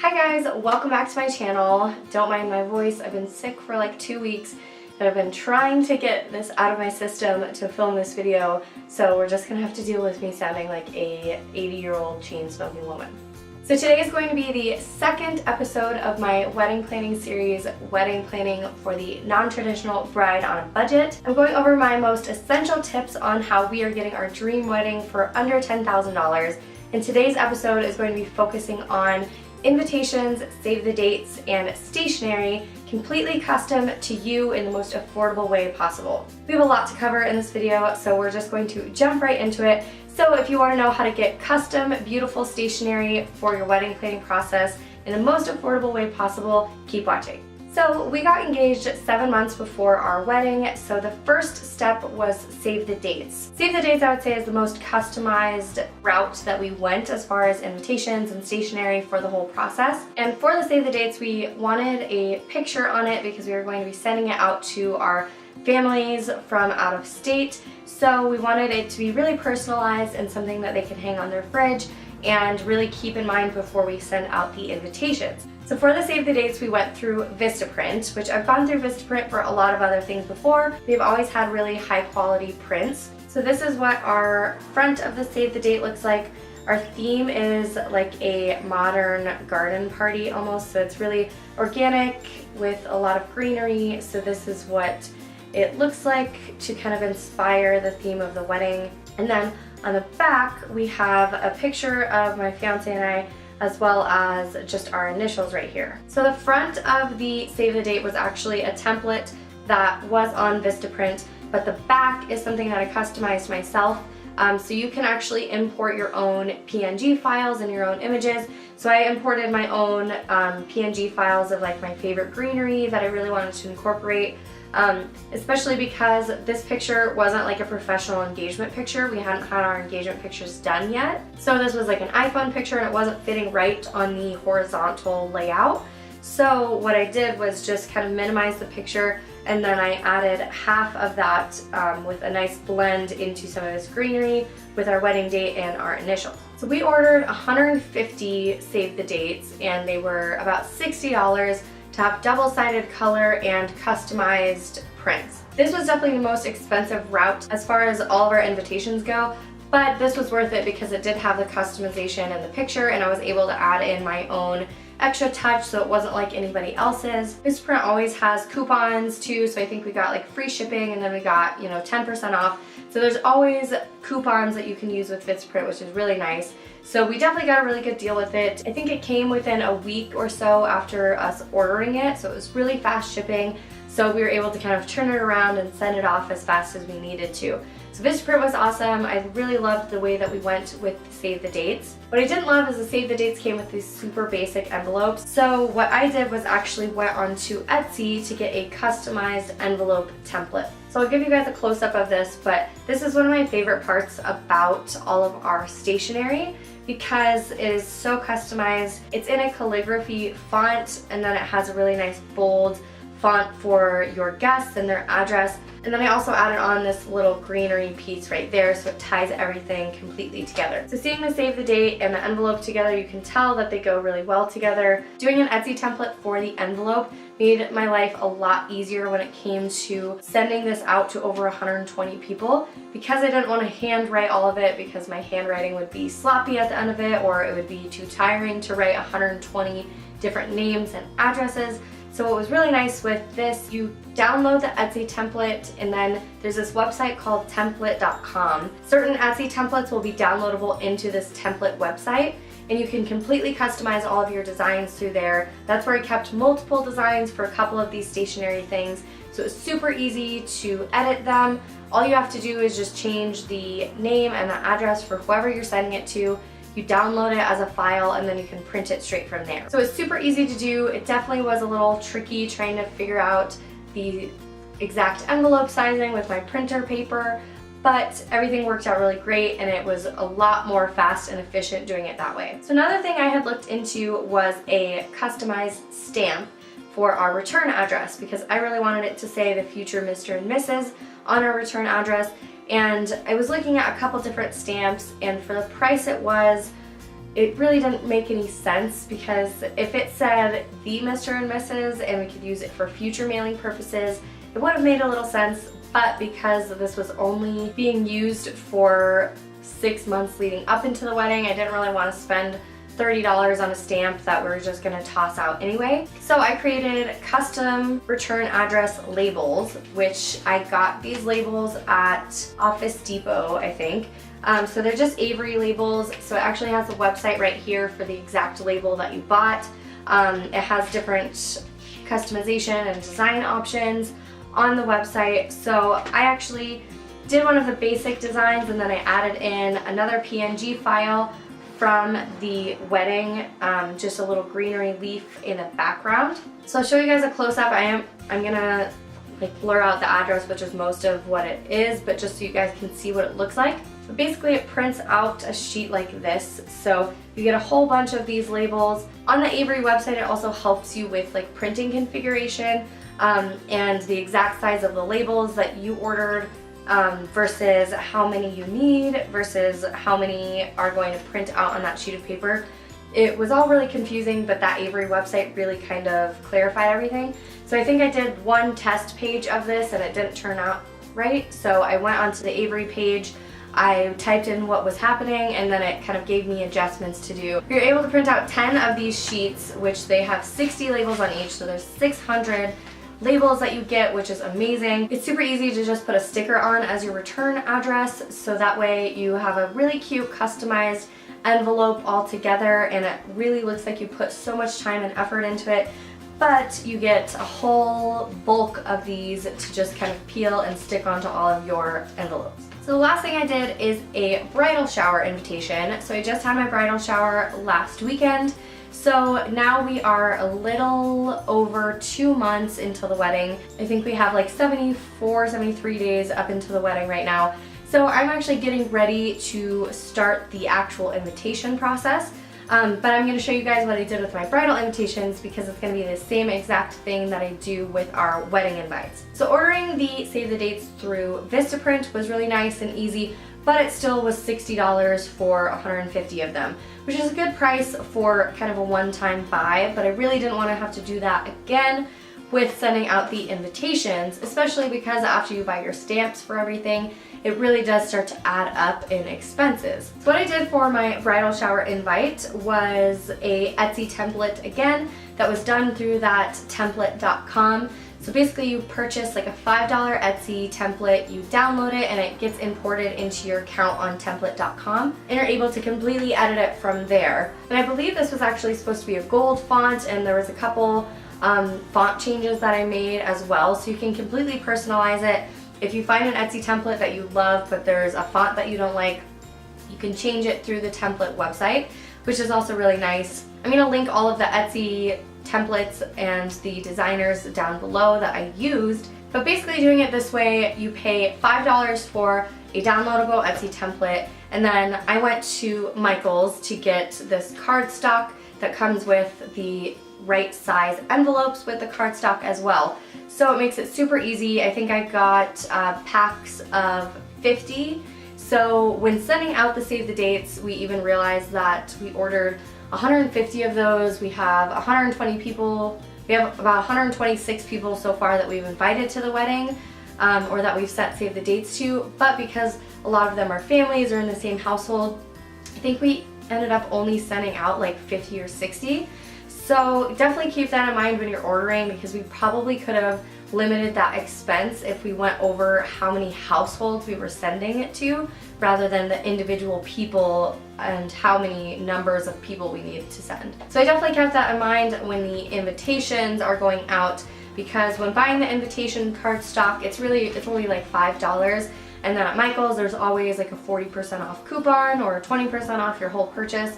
Hi guys, welcome back to my channel. Don't mind my voice, I've been sick for like 2 weeks and I've been trying to get this out of my system to film this video, so we're just gonna have to deal with me sounding like a 80-year-old chain-smoking woman. So today is going to be the second episode of my wedding planning series, Wedding Planning for the Non-Traditional Bride on a Budget. I'm going over my most essential tips on how we are getting our dream wedding for under $10,000. And today's episode is going to be focusing on invitations, save the dates, and stationery completely custom to you in the most affordable way possible. We have a lot to cover in this video, so we're just going to jump right into it. So if you want to know how to get custom, beautiful stationery for your wedding planning process in the most affordable way possible, keep watching. So we got engaged 7 months before our wedding, so the first step was save the dates. Save the dates, I would say, is the most customized route that we went as far as invitations and stationery for the whole process. And for the save the dates, we wanted a picture on it because we were going to be sending it out to our families from out of state. So we wanted it to be really personalized and something that they could hang on their fridge and really keep in mind before we send out the invitations. So for the save the dates, we went through Vistaprint, which I've gone through Vistaprint for a lot of other things before. They've always had really high quality prints. So this is what our front of the save the date looks like. Our theme is like a modern garden party almost, so it's really organic with a lot of greenery. So this is what it looks like to kind of inspire the theme of the wedding. And then on the back, we have a picture of my fiance and I, as well as just our initials right here. So the front of the save the date was actually a template that was on Vistaprint, but the back is something that I customized myself. So you can actually import your own PNG files and your own images. So I imported my own PNG files of like my favorite greenery that I really wanted to incorporate. Especially because this picture wasn't like a professional engagement picture. We hadn't had our engagement pictures done yet. So this was like an iPhone picture and it wasn't fitting right on the horizontal layout. So what I did was just kind of minimize the picture, and then I added half of that with a nice blend into some of this greenery with our wedding date and our initials. So we ordered 150 save the dates and they were about $60 to have double-sided color and customized prints. This was definitely the most expensive route as far as all of our invitations go, but this was worth it because it did have the customization in the picture and I was able to add in my own extra touch so it wasn't like anybody else's. Vistaprint always has coupons too, so I think we got like free shipping and then we got, 10% off. So there's always coupons that you can use with Vistaprint, which is really nice. So we definitely got a really good deal with it. I think it came within a week or so after us ordering it, so it was really fast shipping. So we were able to kind of turn it around and send it off as fast as we needed to. So Vistaprint was awesome. I really loved the way that we went with Save the Dates. What I didn't love is the Save the Dates came with these super basic envelopes. So what I did was actually went onto Etsy to get a customized envelope template. So I'll give you guys a close-up of this, but this is one of my favorite parts about all of our stationery because it is so customized. It's in a calligraphy font, and then it has a really nice bold font for your guests and their address. And then I also added on this little greenery piece right there so it ties everything completely together. So seeing the save the date and the envelope together, you can tell that they go really well together. Doing an Etsy template for the envelope made my life a lot easier when it came to sending this out to over 120 people because I didn't want to handwrite all of it because my handwriting would be sloppy at the end of it, or it would be too tiring to write 120 different names and addresses. So what was really nice with this, you download the Etsy template and then there's this website called template.com. Certain Etsy templates will be downloadable into this template website and you can completely customize all of your designs through there. That's where I kept multiple designs for a couple of these stationery things. So it's super easy to edit them. All you have to do is just change the name and the address for whoever you're sending it to. You download it as a file and then you can print it straight from there. So it's super easy to do. It definitely was a little tricky trying to figure out the exact envelope sizing with my printer paper, but everything worked out really great and it was a lot more fast and efficient doing it that way. So another thing I had looked into was a customized stamp for our return address because I really wanted it to say the future Mr. and Mrs. on our return address. And I was looking at a couple different stamps, and for the price it was, it really didn't make any sense, because if it said the Mr. and Mrs. and we could use it for future mailing purposes, it would have made a little sense, but because this was only being used for 6 months leading up into the wedding, I didn't really want to spend $30 on a stamp that we're just going to toss out anyway. So I created custom return address labels, which I got these labels at Office Depot, I think. So they're just Avery labels. So it actually has a website right here for the exact label that you bought. It has different customization and design options on the website. So I actually did one of the basic designs, and then I added in another PNG file from the wedding, just a little greenery leaf in the background. So I'll show you guys a close-up. I'm gonna like blur out the address, which is most of what it is, but just so you guys can see what it looks like. But basically it prints out a sheet like this, so you get a whole bunch of these labels. On the Avery website, it also helps you with like printing configuration and the exact size of the labels that you ordered, versus how many you need versus how many are going to print out on that sheet of paper. It was all really confusing, but that Avery website really kind of clarified everything. So I think I did one test page of this and it didn't turn out right. So I went onto the Avery page, I typed in what was happening, and then it kind of gave me adjustments to do. You're able to print out 10 of these sheets, which they have 60 labels on each, so there's 600 labels that you get, which is amazing. It's super easy to just put a sticker on as your return address, so that way you have a really cute customized envelope all together, and it really looks like you put so much time and effort into it, but you get a whole bulk of these to just kind of peel and stick onto all of your envelopes. So the last thing I did is a bridal shower invitation. So I just had my bridal shower last weekend. So now we are a little over 2 months into the wedding. I think we have like 74, 73 days up into the wedding right now. So I'm actually getting ready to start the actual invitation process. But I'm going to show you guys what I did with my bridal invitations, because it's going to be the same exact thing that I do with our wedding invites. So ordering the save the dates through Vistaprint was really nice and easy, but it still was $60 for 150 of them, which is a good price for kind of a one-time buy, but I really didn't want to have to do that again with sending out the invitations, especially because after you buy your stamps for everything, it really does start to add up in expenses. So what I did for my bridal shower invite was a Etsy template again that was done through that template.com. So basically you purchase like a $5 Etsy template, you download it, and it gets imported into your account on template.com, and you're able to completely edit it from there. And I believe this was actually supposed to be a gold font, and there was a couple font changes that I made as well, so you can completely personalize it. If you find an Etsy template that you love but there's a font that you don't like, you can change it through the template website, which is also really nice. I'm going to link all of the Etsy templates and the designers down below that I used, but basically doing it this way, you pay $5 for a downloadable Etsy template, and then I went to Michael's to get this cardstock that comes with the right size envelopes with the cardstock as well. So it makes it super easy. I think I got packs of 50. So when sending out the save the dates, we even realized that we ordered 150 of those. We have 120 people. We have about 126 people so far that we've invited to the wedding, or that we've sent save the dates to. But because a lot of them are families or in the same household, I think we ended up only sending out like 50 or 60. So definitely keep that in mind when you're ordering, because we probably could have limited that expense if we went over how many households we were sending it to, rather than the individual people and how many numbers of people we needed to send. So I definitely kept that in mind when the invitations are going out, because when buying the invitation cardstock, it's only like $5. And then at Michael's, there's always like a 40% off coupon or 20% off your whole purchase.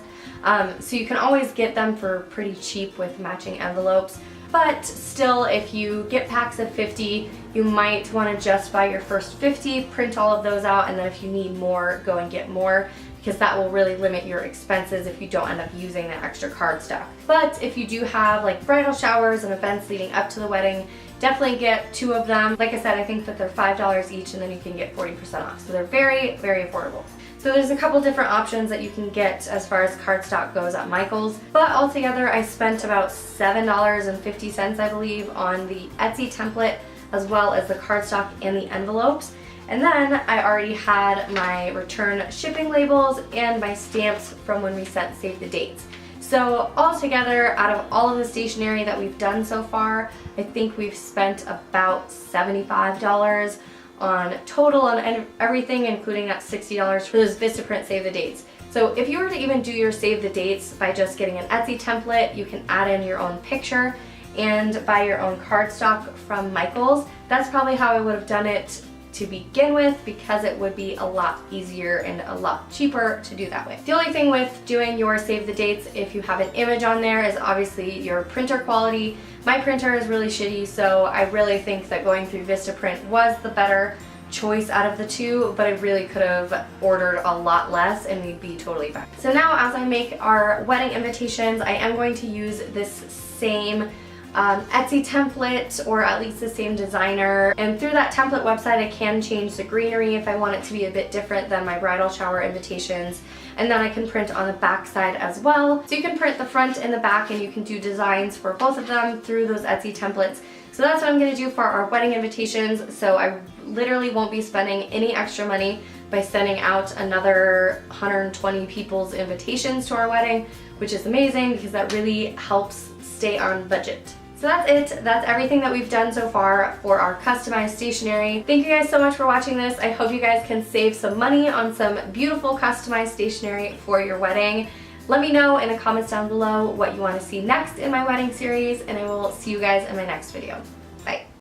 So you can always get them for pretty cheap with matching envelopes. But still, if you get packs of 50, you might want to just buy your first 50, print all of those out, and then if you need more, go and get more, because that will really limit your expenses if you don't end up using the extra cardstock. But if you do have like bridal showers and events leading up to the wedding, definitely get 2 of them. Like I said, I think that they're $5 each, and then you can get 40% off. So they're very, very affordable. So So there's a couple different options that you can get as far as cardstock goes at Michael's, but altogether I spent about $7.50, I believe, on the Etsy template as well as the cardstock and the envelopes. And then I already had my return shipping labels and my stamps from when we sent save the dates. So altogether, out of all of the stationery that we've done so far, I think we've spent about $75 on total on everything, including that $60 for those Vistaprint save the dates. So if you were to even do your save the dates by just getting an Etsy template, you can add in your own picture and buy your own cardstock from Michael's. That's probably how I would have done it to begin with, because it would be a lot easier and a lot cheaper to do that way. The only thing with doing your save the dates, if you have an image on there, is obviously your printer quality. My printer is really shitty, so I really think that going through Vistaprint was the better choice out of the two, but I really could have ordered a lot less and we'd be totally fine. So now as I make our wedding invitations, I am going to use this same Etsy template, or at least the same designer, and through that template website I can change the greenery if I want it to be a bit different than my bridal shower invitations, and then I can print on the back side as well. So you can print the front and the back, and you can do designs for both of them through those Etsy templates. So that's what I'm going to do for our wedding invitations. So I literally won't be spending any extra money by sending out another 120 people's invitations to our wedding, which is amazing because that really helps stay on budget. So that's it. That's everything that we've done so far for our customized stationery. Thank you guys so much for watching this. I hope you guys can save some money on some beautiful customized stationery for your wedding. Let me know in the comments down below what you want to see next in my wedding series, and I will see you guys in my next video.